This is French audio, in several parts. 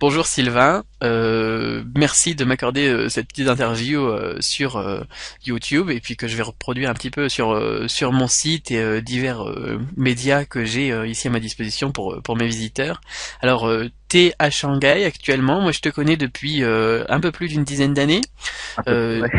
Bonjour Sylvain, merci de m'accorder cette petite interview sur YouTube et puis que je vais reproduire un petit peu sur mon site et divers médias que j'ai ici à ma disposition pour mes visiteurs. Alors t'es à Shanghai actuellement, moi je te connais depuis un peu plus d'une dizaine d'années. À peu près, Euh, ouais.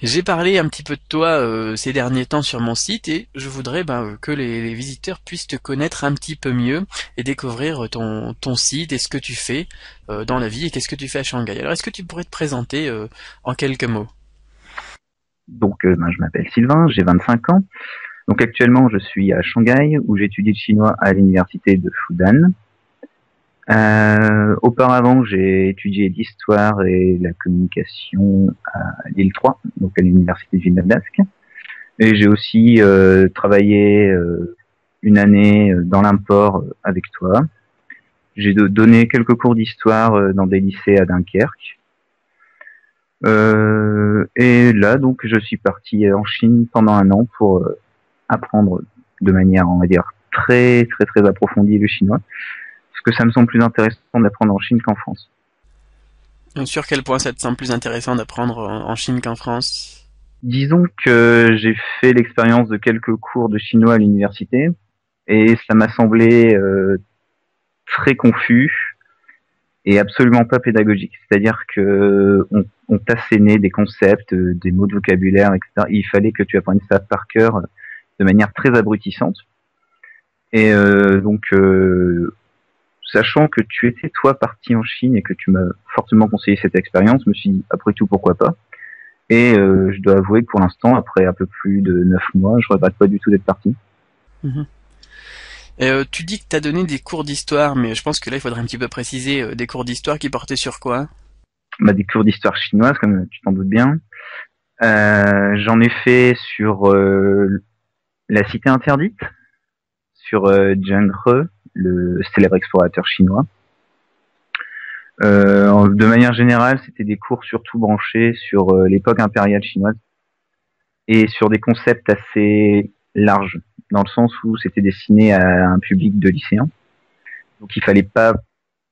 j'ai parlé un petit peu de toi ces derniers temps sur mon site et je voudrais que les visiteurs puissent te connaître un petit peu mieux et découvrir ton site et ce que tu fais dans la vie et qu'est-ce que tu fais à Shanghai. Alors est-ce que tu pourrais te présenter en quelques mots? Donc, je m'appelle Sylvain, j'ai 25 ans. Donc, actuellement, je suis à Shanghai, où j'étudie le chinois à l'université de Fudan. Auparavant, j'ai étudié l'histoire et la communication à Lille 3, donc à l'université de Villeneuve-d'Ascq. Et j'ai aussi travaillé une année dans l'import avec toi. J'ai donné quelques cours d'histoire dans des lycées à Dunkerque. Et là, donc, je suis parti en Chine pendant un an pour apprendre de manière, on va dire, très, très, très approfondie le chinois. Parce que ça me semble plus intéressant d'apprendre en Chine qu'en France. Sur quel point ça te semble plus intéressant d'apprendre en Chine qu'en France? Disons que j'ai fait l'expérience de quelques cours de chinois à l'université et ça m'a semblé très confus et absolument pas pédagogique. C'est-à-dire que on t'assénait des concepts, des mots de vocabulaire, etc. Il fallait que tu apprennes ça par cœur de manière très abrutissante. Et sachant que tu étais toi parti en Chine et que tu m'as fortement conseillé cette expérience, je me suis dit après tout pourquoi pas. Et je dois avouer que pour l'instant, après un peu plus de 9 mois, je regrette pas du tout d'être parti. Mhm. Et, tu dis que tu as donné des cours d'histoire, mais je pense que là il faudrait un petit peu préciser des cours d'histoire qui portaient sur quoi? Bah, des cours d'histoire chinoise, comme tu t'en doutes bien. J'en ai fait sur la cité interdite, sur Zheng He, le célèbre explorateur chinois. De manière générale, c'était des cours surtout branchés sur l'époque impériale chinoise et sur des concepts assez larges, dans le sens où c'était destiné à un public de lycéens. Donc il fallait pas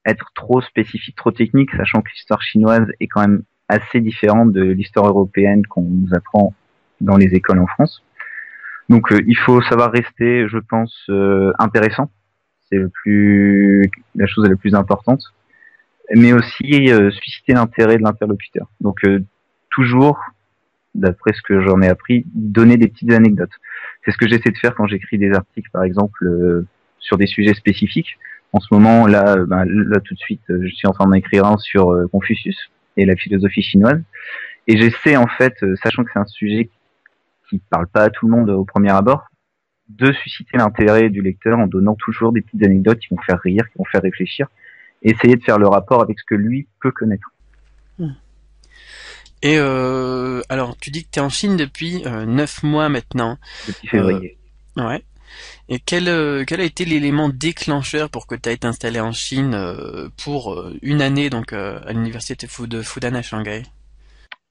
être trop spécifique, trop technique, sachant que l'histoire chinoise est quand même assez différente de l'histoire européenne qu'on nous apprend dans les écoles en France. Donc il faut savoir rester, je pense, intéressant. C'est la chose la plus importante. Mais aussi susciter l'intérêt de l'interlocuteur. Donc toujours, d'après ce que j'en ai appris, donner des petites anecdotes. C'est ce que j'essaie de faire quand j'écris des articles, par exemple, sur des sujets spécifiques. En ce moment, là tout de suite, je suis en train d'écrire un sur Confucius et la philosophie chinoise. Et j'essaie en fait, sachant que c'est un sujet qui parle pas à tout le monde au premier abord, de susciter l'intérêt du lecteur en donnant toujours des petites anecdotes qui vont faire rire, qui vont faire réfléchir, et essayer de faire le rapport avec ce que lui peut connaître. Et alors, tu dis que tu es en Chine depuis 9 mois maintenant. Depuis Euh, février. ouais. Et quel a été l'élément déclencheur pour que tu aies été installé en Chine pour une année donc à l'université de Fudan à Shanghai?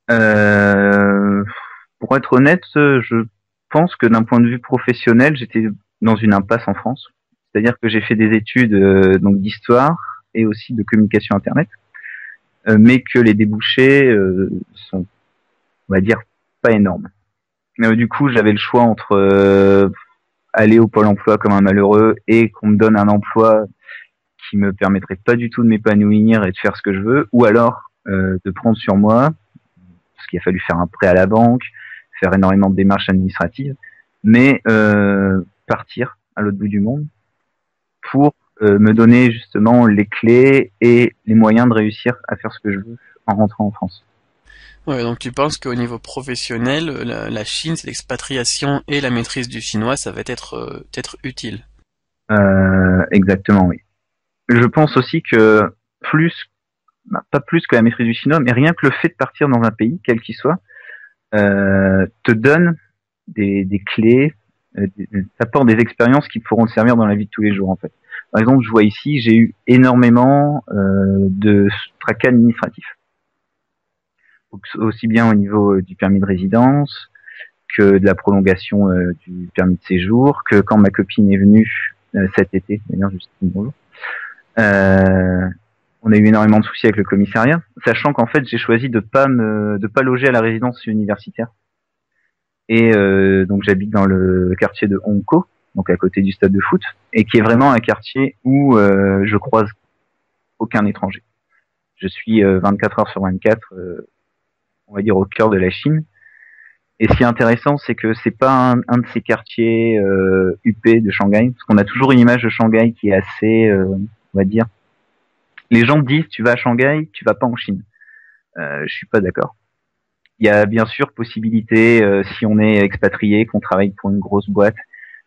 Euh, pour être honnête, je pense que d'un point de vue professionnel, j'étais dans une impasse en France. C'est-à-dire que j'ai fait des études donc d'histoire et aussi de communication internet, mais que les débouchés sont, on va dire, pas énormes. Du coup, j'avais le choix entre aller au pôle emploi comme un malheureux et qu'on me donne un emploi qui me permettrait pas du tout de m'épanouir et de faire ce que je veux, ou alors de prendre sur moi, parce qu'il a fallu faire un prêt à la banque, faire énormément de démarches administratives, mais partir à l'autre bout du monde pour me donner justement les clés et les moyens de réussir à faire ce que je veux en rentrant en France. Ouais, donc tu penses qu'au niveau professionnel, la Chine, c'est l'expatriation et la maîtrise du chinois, ça va être utile. Exactement, oui. Je pense aussi que plus, pas plus que la maîtrise du chinois, mais rien que le fait de partir dans un pays, quel qu'il soit, te donne des clés, t'apporte des expériences qui pourront te servir dans la vie de tous les jours en fait. Par exemple, je vois ici, j'ai eu énormément de tracas administratifs, aussi bien au niveau du permis de résidence que de la prolongation du permis de séjour, que quand ma copine est venue cet été, d'ailleurs juste bonjour, euh, on a eu énormément de soucis avec le commissariat, sachant qu'en fait j'ai choisi de pas loger à la résidence universitaire. Et donc j'habite dans le quartier de Hongko, donc à côté du stade de foot, et qui est vraiment un quartier où je croise aucun étranger. Je suis 24 heures sur 24, on va dire au cœur de la Chine. Et ce qui est intéressant, c'est que c'est pas un de ces quartiers huppés de Shanghai, parce qu'on a toujours une image de Shanghai qui est assez, on va dire. Les gens disent tu vas à Shanghai, tu vas pas en Chine. Je suis pas d'accord. Il y a bien sûr possibilité, si on est expatrié, qu'on travaille pour une grosse boîte,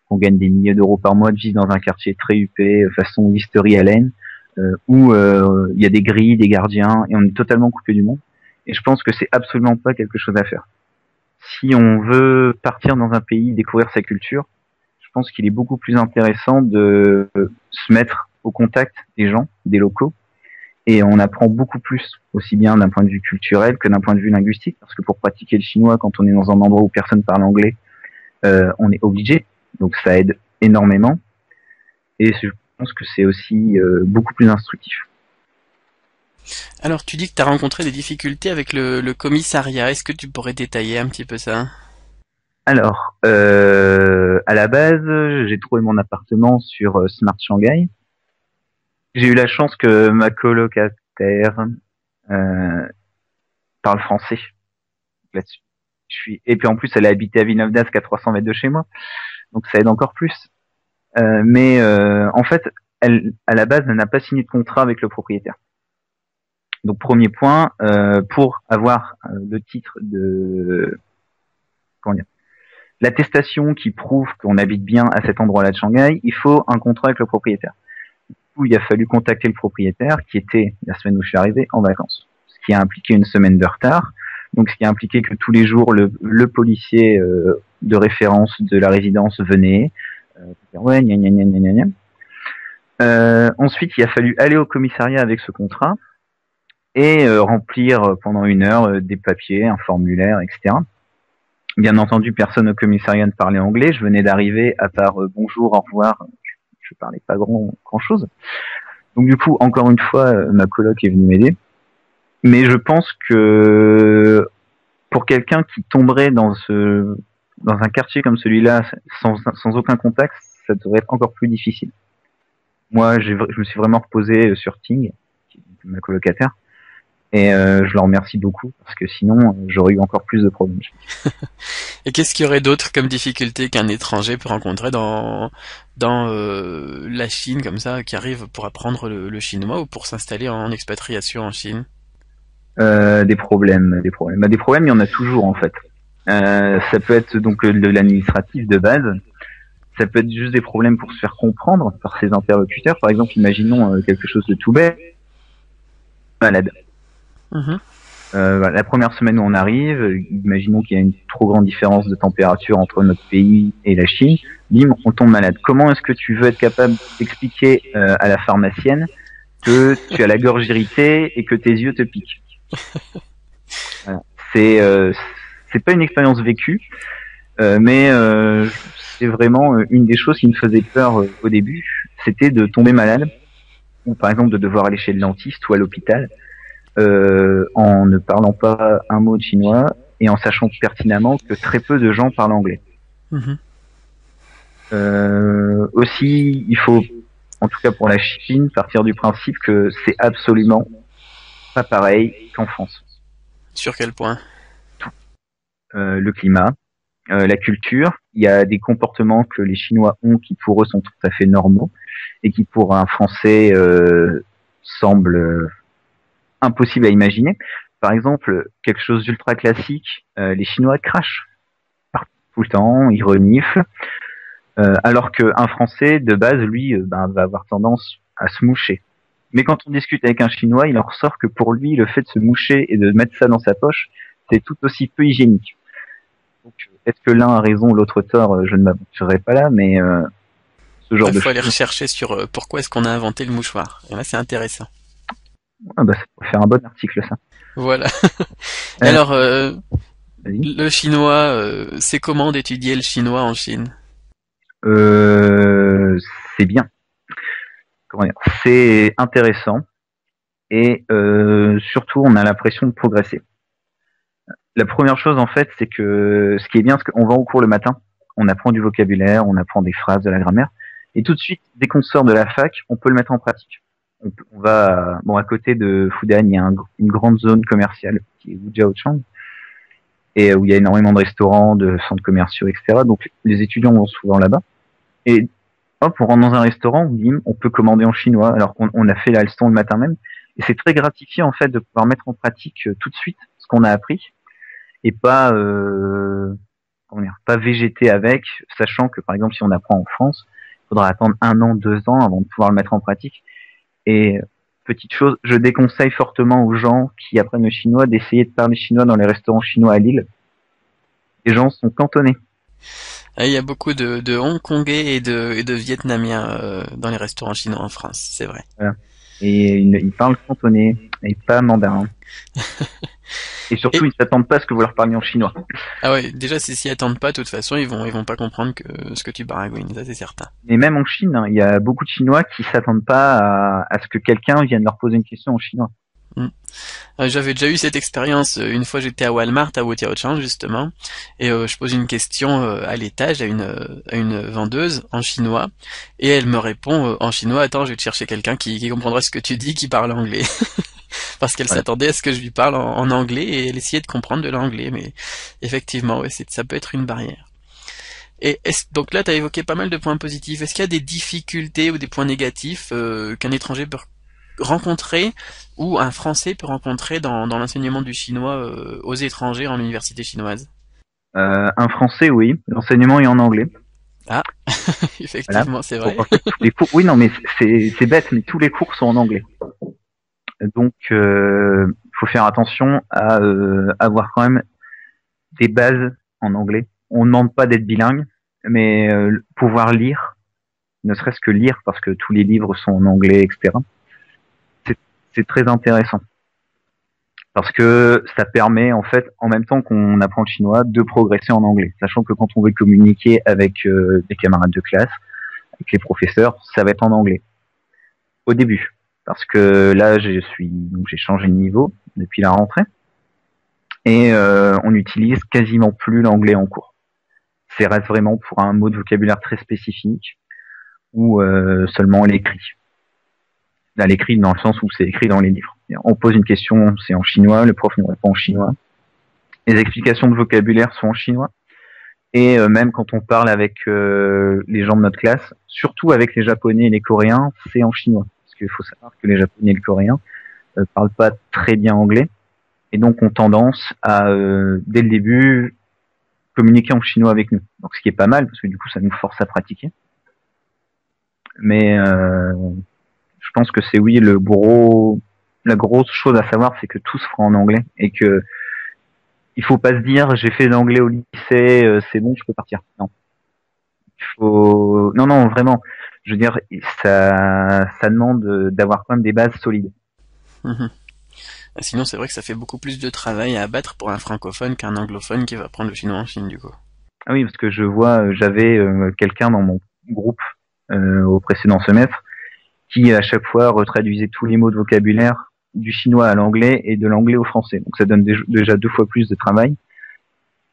qu'on gagne des milliers d'euros par mois, de vivre dans un quartier très huppé, façon History Allen, où il y a des grilles, des gardiens, et on est totalement coupé du monde. Et je pense que c'est absolument pas quelque chose à faire. Si on veut partir dans un pays, découvrir sa culture, je pense qu'il est beaucoup plus intéressant de se mettre au contact des gens, des locaux, et on apprend beaucoup plus, aussi bien d'un point de vue culturel que d'un point de vue linguistique, parce que pour pratiquer le chinois, quand on est dans un endroit où personne parle anglais, on est obligé, donc ça aide énormément, et je pense que c'est aussi beaucoup plus instructif. Alors, tu dis que tu as rencontré des difficultés avec le commissariat. Est-ce que tu pourrais détailler un petit peu ça? Alors, à la base, j'ai trouvé mon appartement sur Smart Shanghai. J'ai eu la chance que ma colocataire parle français là-dessus. Et puis en plus, elle a habité à Villeneuve d'Ascq à 300 mètres de chez moi, donc ça aide encore plus. Mais en fait, elle, à la base, elle n'a pas signé de contrat avec le propriétaire. Donc premier point, pour avoir le titre de comment dire, l'attestation qui prouve qu'on habite bien à cet endroit-là de Shanghai, il faut un contrat avec le propriétaire. Du coup, il a fallu contacter le propriétaire qui était, la semaine où je suis arrivé, en vacances. Ce qui a impliqué une semaine de retard. Donc, ce qui a impliqué que tous les jours, le policier de référence de la résidence venait. Ouais, gna gna gna gna gna. Ensuite, il a fallu aller au commissariat avec ce contrat et remplir pendant 1 heure des papiers, un formulaire, etc. Bien entendu, personne au commissariat ne parlait anglais. Je venais d'arriver, à part bonjour, au revoir. Je parlais pas grand chose. Donc du coup, encore une fois, ma coloc est venue m'aider. Mais je pense que pour quelqu'un qui tomberait dans un quartier comme celui-là, sans aucun contact, ça devrait être encore plus difficile. Moi, je me suis vraiment reposé sur Ting, qui est ma colocataire. Et je leur remercie beaucoup parce que sinon j'aurais eu encore plus de problèmes. Et qu'est-ce qu'il y aurait d'autre comme difficulté qu'un étranger peut rencontrer dans la Chine comme ça, qui arrive pour apprendre le chinois ou pour s'installer en expatriation en Chine? Des problèmes. Bah, des problèmes, il y en a toujours en fait. Ça peut être donc de l'administratif de base. Ça peut être juste des problèmes pour se faire comprendre par ses interlocuteurs. Par exemple, imaginons quelque chose de tout bête, malade. La première semaine où on arrive, imaginons qu'il y a une trop grande différence de température entre notre pays et la Chine, bim, on tombe malade. Comment est-ce que tu veux être capable d'expliquer à la pharmacienne que tu as la gorge irritée et que tes yeux te piquent? Voilà. C'est pas une expérience vécue, mais c'est vraiment une des choses qui me faisait peur au début, c'était de tomber malade, ou par exemple de devoir aller chez le dentiste ou à l'hôpital. En ne parlant pas un mot de chinois et en sachant pertinemment que très peu de gens parlent anglais. Aussi, il faut, en tout cas pour la Chine, partir du principe que c'est absolument pas pareil qu'en France. Sur quel point? Le climat, la culture, il y a des comportements que les Chinois ont qui pour eux sont tout à fait normaux et qui pour un Français semblent impossible à imaginer. Par exemple, quelque chose d'ultra classique, les Chinois crachent tout le temps, ils reniflent, alors qu'un Français, de base, lui, va avoir tendance à se moucher. Mais quand on discute avec un Chinois, il en ressort que pour lui, le fait de se moucher et de mettre ça dans sa poche, c'est tout aussi peu hygiénique. Donc, est-ce que l'un a raison, l'autre tort? Je ne m'aventurerai pas là, mais ce genre de choses. Il faut aller rechercher sur pourquoi est-ce qu'on a inventé le mouchoir. Et là, c'est intéressant. Ah bah, ça pourrait faire un bon article, ça. Voilà. Alors, le chinois, c'est comment d'étudier le chinois en Chine? C'est bien. Comment dire, c'est intéressant. et surtout on a l'impression de progresser. La première chose en fait, c'est que ce qui est bien, c'est qu'on va au cours le matin, on apprend du vocabulaire, on apprend des phrases, de la grammaire, et tout de suite, dès qu'on sort de la fac, on peut le mettre en pratique. On va, bon, à côté de Fudan, il y a une grande zone commerciale qui est Wujiaochang, et où il y a énormément de restaurants, de centres commerciaux, etc. Donc les étudiants vont souvent là-bas. Et hop, on rentre dans un restaurant, bim, on peut commander en chinois, alors qu'on a fait la leçon le matin même. Et c'est très gratifiant en fait de pouvoir mettre en pratique tout de suite ce qu'on a appris et pas comment dire, pas végéter avec, sachant que par exemple si on apprend en France, il faudra attendre 1 an, 2 ans avant de pouvoir le mettre en pratique. Et petite chose, je déconseille fortement aux gens qui apprennent le chinois d'essayer de parler chinois dans les restaurants chinois à Lille. Les gens sont cantonnés. Ah, il y a beaucoup de Hongkongais et de Vietnamiens dans les restaurants chinois en France, c'est vrai. Voilà. Et ils parlent cantonais et pas mandarin. Et surtout, ils s'attendent pas à ce que vous leur parliez en chinois. Ah ouais, déjà s'y attendent pas, de toute façon, ils vont pas comprendre que ce que tu baragouines, ça c'est certain. Mais même en Chine, hein, il y a beaucoup de Chinois qui s'attendent pas à ce que quelqu'un vienne leur poser une question en chinois. J'avais déjà eu cette expérience. Une fois, j'étais à Walmart à Wujiaochang justement, et je pose une question à l'étage à une vendeuse en chinois, et elle me répond en chinois. Attends, je vais te chercher quelqu'un qui comprendra ce que tu dis, qui parle anglais, parce qu'elle Ouais. s'attendait à ce que je lui parle en anglais et elle essayait de comprendre de l'anglais. Mais effectivement, ouais, ça peut être une barrière. Et donc là, tu as évoqué pas mal de points positifs. Est-ce qu'il y a des difficultés ou des points négatifs qu'un étranger peut rencontrer ou un Français peut rencontrer dans l'enseignement du chinois aux étrangers en université chinoise? Un français, oui. L'enseignement est en anglais. Ah, Voilà. effectivement, c'est Donc vrai. en fait, tous les cours, oui, non, mais c'est bête, mais tous les cours sont en anglais. Donc, faut faire attention à avoir quand même des bases en anglais. On ne demande pas d'être bilingue, mais pouvoir lire, ne serait-ce que lire, parce que tous les livres sont en anglais, etc. C'est très intéressant. Parce que ça permet, en fait, en même temps qu'on apprend le chinois, de progresser en anglais. Sachant que quand on veut communiquer avec des camarades de classe, avec les professeurs, ça va être en anglais. Au début. Parce que là, j'ai changé de niveau depuis la rentrée. Et on n'utilise quasiment plus l'anglais en cours. C'est reste vraiment pour un mot de vocabulaire très spécifique ou seulement l'écrit. Là, l'écrit dans le sens où c'est écrit dans les livres. On pose une question, c'est en chinois, le prof nous répond en chinois. Les explications de vocabulaire sont en chinois. Et même quand on parle avec les gens de notre classe, surtout avec les Japonais et les Coréens, c'est en chinois. Parce qu'il faut savoir que les Japonais et les Coréens parlent pas très bien anglais. Et donc ont tendance à, dès le début, communiquer en chinois avec nous. Donc ce qui est pas mal, parce que du coup ça nous force à pratiquer. Mais je pense que c'est oui la grosse chose à savoir, c'est que tout se fera en anglais et que il faut pas se dire j'ai fait l'anglais au lycée, c'est bon, je peux partir. Non, non vraiment. Je veux dire, ça demande d'avoir quand même des bases solides. Mhm. Sinon, c'est vrai que ça fait beaucoup plus de travail à abattre pour un francophone qu'un anglophone qui va prendre le chinois en Chine, du coup. Ah oui, parce que je vois, j'avais quelqu'un dans mon groupe au précédent semestre qui à chaque fois retraduisait tous les mots de vocabulaire du chinois à l'anglais et de l'anglais au français. Donc ça donne déjà 2 fois plus de travail.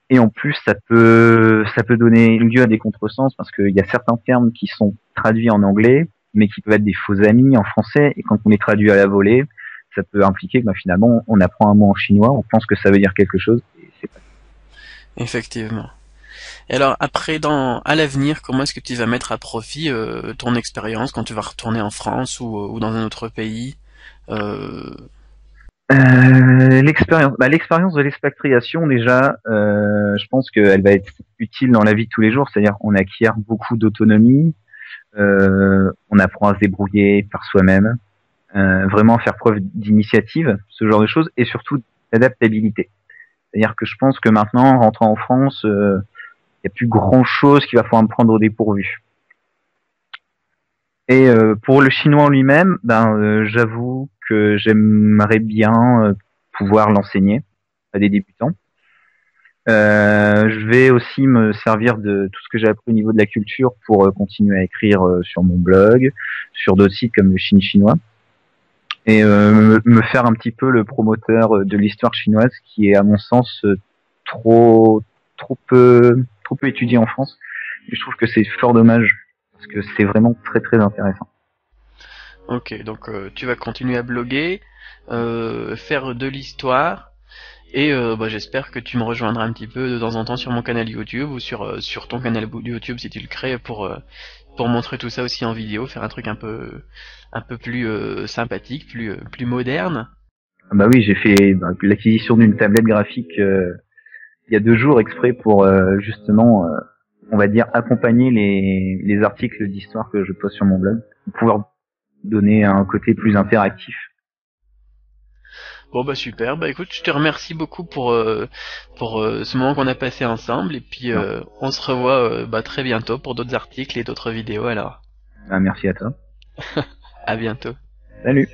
Et en plus, ça peut donner lieu à des contresens parce qu'il y a certains termes qui sont traduits en anglais, mais qui peuvent être des faux amis en français. Et quand on les traduit à la volée, ça peut impliquer que finalement, on apprend un mot en chinois, on pense que ça veut dire quelque chose. Et c'est pas... Effectivement. Et alors, après, à l'avenir, comment est-ce que tu vas mettre à profit ton expérience quand tu vas retourner en France ou dans un autre pays euh... L'expérience de l'expatriation déjà, je pense qu'elle va être utile dans la vie de tous les jours. C'est-à-dire, on acquiert beaucoup d'autonomie, on apprend à se débrouiller par soi-même, vraiment faire preuve d'initiative, ce genre de choses, et surtout d'adaptabilité. C'est-à-dire que je pense que maintenant, en rentrant en France, il n'y a plus grand-chose qui va pouvoir me prendre au dépourvu. Et pour le chinois lui-même, j'avoue que j'aimerais bien pouvoir l'enseigner à des débutants. Je vais aussi me servir de tout ce que j'ai appris au niveau de la culture pour continuer à écrire sur mon blog, sur d'autres sites comme le Chine chinois. et me faire un petit peu le promoteur de l'histoire chinoise qui est à mon sens trop peu étudié en France. Et je trouve que c'est fort dommage parce que c'est vraiment très très intéressant. Ok, donc tu vas continuer à bloguer, faire de l'histoire, et bah, j'espère que tu me rejoindras un petit peu de temps en temps sur mon canal YouTube ou sur ton canal YouTube si tu le crées pour montrer tout ça aussi en vidéo, faire un peu plus sympathique, plus moderne. Ah bah oui, j'ai fait l'acquisition d'une tablette graphique il y a 2 jours exprès pour justement, on va dire, accompagner les articles d'histoire que je poste sur mon blog, pour pouvoir donner un côté plus interactif. Bon bah super, bah écoute, je te remercie beaucoup pour ce moment qu'on a passé ensemble et puis Non. on se revoit bah, très bientôt pour d'autres articles et d'autres vidéos alors. Bah, merci à toi. À bientôt. Salut.